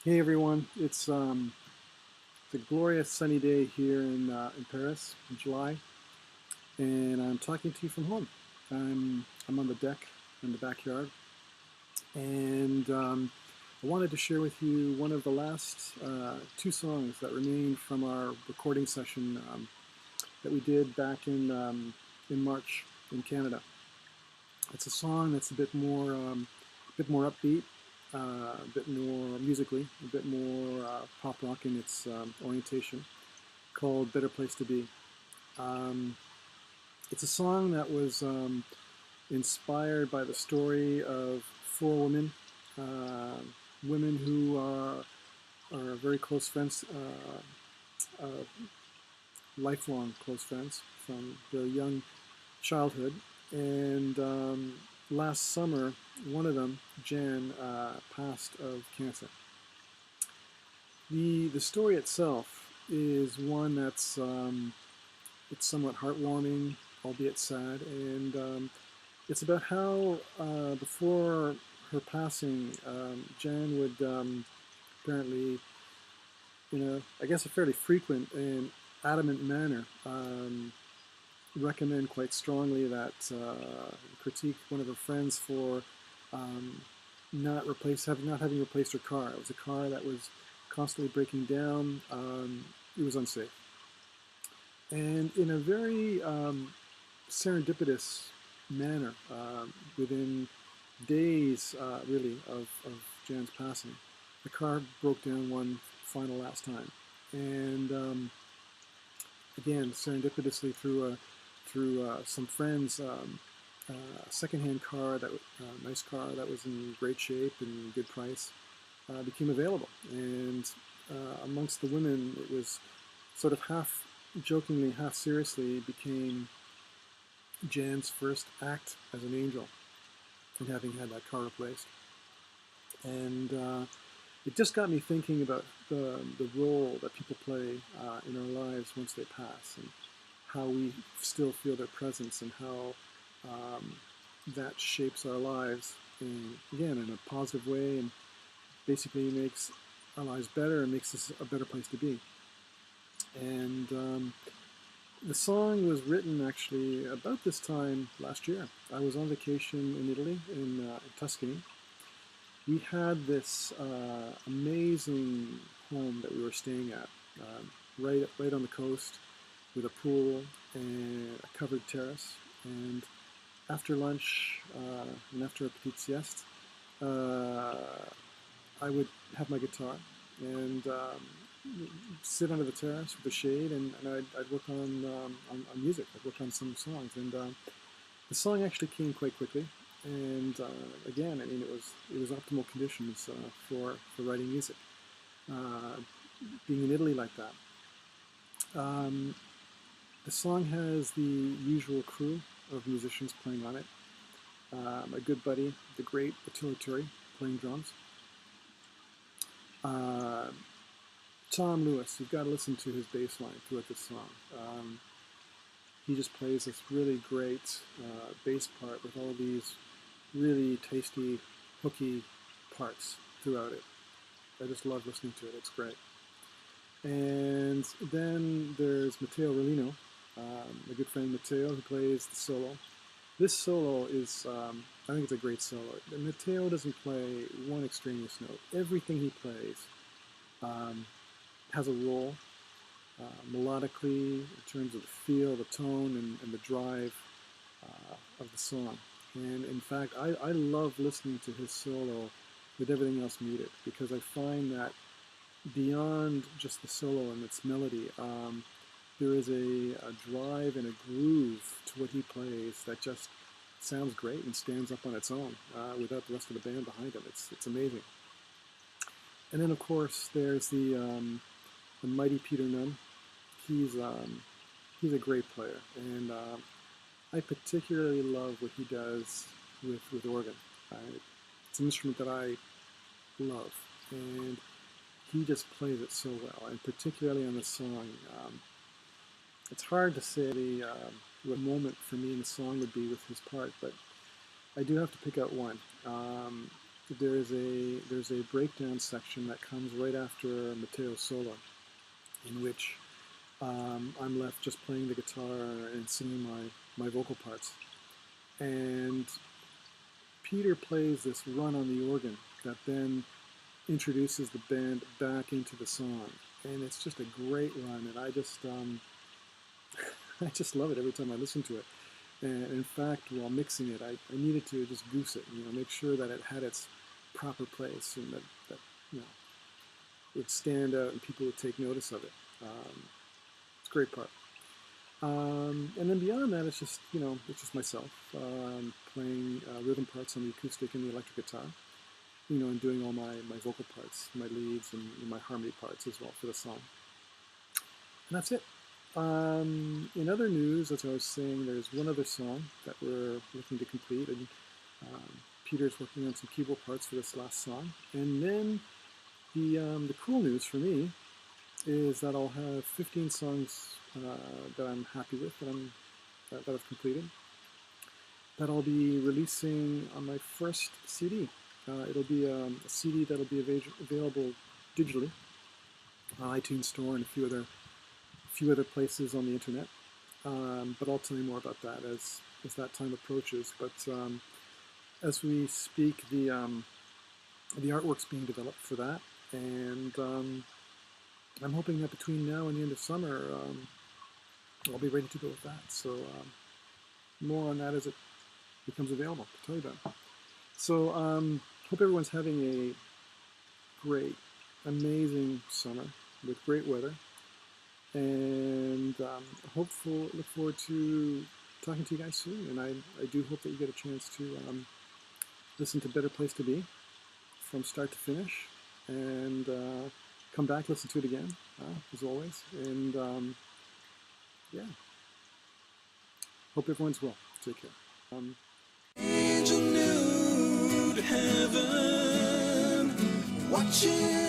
Hey everyone, it's a glorious sunny day here in Paris in July, and I'm talking to you from home. I'm on the deck in the backyard, and I wanted to share with you one of the last two songs that remain from our recording session that we did back in March in Canada. It's a song that's a bit more upbeat, a bit more musically, a bit more pop rock in its orientation, called "Better Place to Be." Um, it's a song that was inspired by the story of four women, uh, women who are very close friends, lifelong close friends from their young childhood. And last summer, one of them, Jan, passed of cancer. The story itself is one that's it's somewhat heartwarming, albeit sad, and it's about how before her passing, Jan would apparently, I guess a fairly frequent and adamant manner, recommend quite strongly that critique one of her friends for um, not having replaced her car. It was a car that was constantly breaking down. It was unsafe, and in a very serendipitous manner, within days, really, of Jan's passing, the car broke down one final last time, and again, serendipitously through some friends, a secondhand car nice car that was in great shape and good price, became available, and amongst the women, it was sort of half jokingly, half seriously, became Jan's first act as an angel and having had that car replaced. And it just got me thinking about the role that people play in our lives once they pass, and how we still feel their presence, and how um, that shapes our lives, and again, in a positive way, and basically makes our lives better and makes us a better place to be. And the song was written actually about this time last year. I was on vacation in Italy, in Tuscany. We had this amazing home that we were staying at, right on the coast, with a pool and a covered terrace. And after lunch and after a petite sieste, uh, I would have my guitar and sit under the terrace with the shade, and I'd work on music. I'd work on some songs, and the song actually came quite quickly. And again, I mean, it was optimal conditions for writing music. Uh, Being in Italy like that, um, the song has the usual crew of musicians playing on it. My good buddy, the great Attila Turi, playing drums. Uh, Tom Lewis, you've got to listen to his bass line throughout this song. He just plays this really great bass part with all these really tasty, hooky parts throughout it. I just love listening to it. It's great. And then there's Matteo Rolino, my good friend Matteo, who plays the solo. This solo is, I think it's a great solo. Matteo doesn't play one extraneous note. Everything he plays um, has a role, melodically, in terms of the feel, the tone, and the drive of the song. And in fact, I love listening to his solo with everything else muted, because I find that beyond just the solo and its melody, there is a drive and a groove to what he plays that just sounds great and stands up on its own without the rest of the band behind him. It's amazing. And then of course there's the mighty Peter Nunn. He's um, he's a great player, and I particularly love what he does with organ. It's an instrument that I love, and he just plays it so well, and particularly on this song. It's hard to say what moment for me in the song would be with his part, but I do have to pick out one. there's a breakdown section that comes right after Matteo's solo, in which I'm left just playing the guitar and singing my vocal parts. And Peter plays this run on the organ that then introduces the band back into the song. And it's just a great run, and I just I just love it every time I listen to it. And in fact, while mixing it, I needed to just goose it, make sure that it had its proper place and that you know, it would stand out and people would take notice of it. It's a great part. And then beyond that, it's just myself playing rhythm parts on the acoustic and the electric guitar, and doing all my vocal parts, my leads, and my harmony parts as well for the song. And that's it. In other news, as I was saying, there's one other song that we're looking to complete, and Peter's working on some keyboard parts for this last song. And then the cool news for me is that I'll have 15 songs that I'm happy with, that I've completed, that I'll be releasing on my first CD. It'll be a CD that'll be available digitally on iTunes Store and a few other places on the internet. But I'll tell you more about that as that time approaches. But as we speak, the artwork's being developed for that, and I'm hoping that between now and the end of summer, I'll be ready to go with that. So more on that as it becomes available to tell you about. So hope everyone's having a great, amazing summer with great weather, and look forward to talking to you guys soon. And I do hope that you get a chance to listen to Better Place to Be from start to finish, and come back, listen to it again, as always. And yeah, hope everyone's well. Take care. Angel nude heaven, watching.